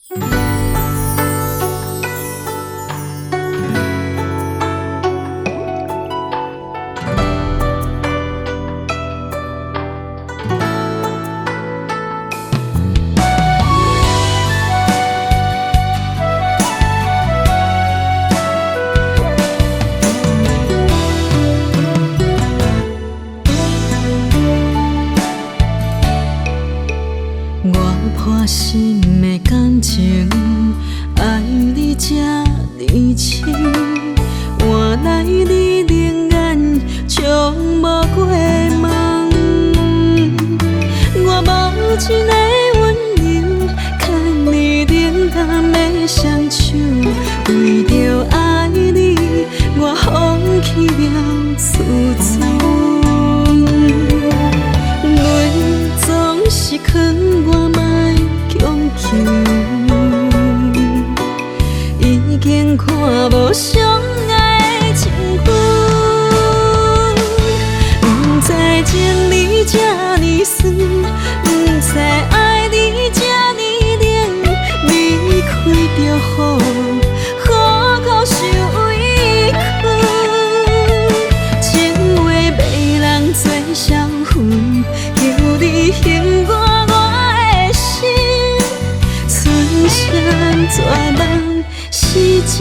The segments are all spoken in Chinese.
破心的感情，爱你这呢深，换来你仍然将无过问。我无一个温柔，牵你冷淡的双手，为着爱你，我放弃了自尊。泪总是藏我莫强求，已经看无相爱的情分。不知情你这呢酸，不知爱你这呢冷，离开就好，好苦受委屈。情话袂人做相分，求你幸我的心。春山绝望是这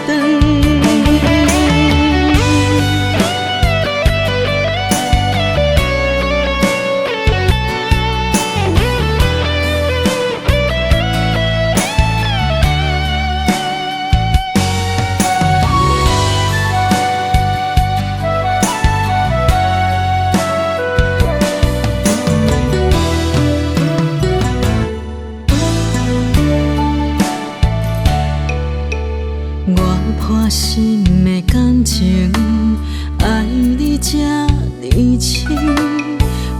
长。我破心的感情，爱你这呢深，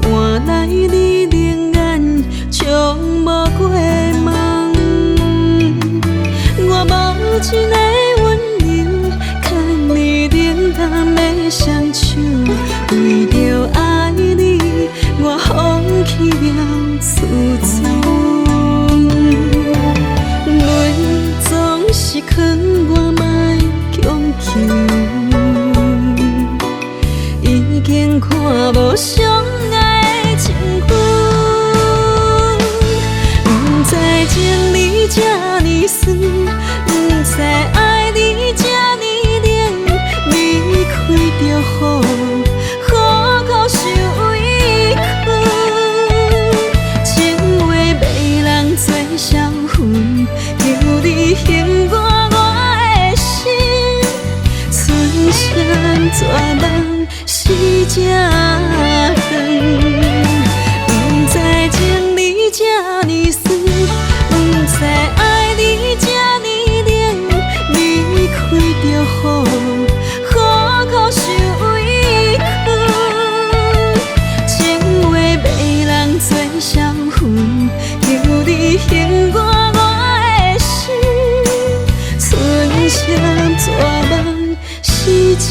换来你仍然将无过问。我无一个温柔，牵你冷淡的双手，为着爱你，我放弃了自尊。泪总是藏我莫强求，已经看无相爱的情分。不知情你这呢酸，不知爱你这呢冷，离开就好，好苦受委屈。情话袂人做相分，求你幸我的心。春山绝望是这长，不知情你这呢酸，不知爱你这呢冷，离开就好，好苦受委屈。情话袂人做相分，求你幸我的心。春山绝望是这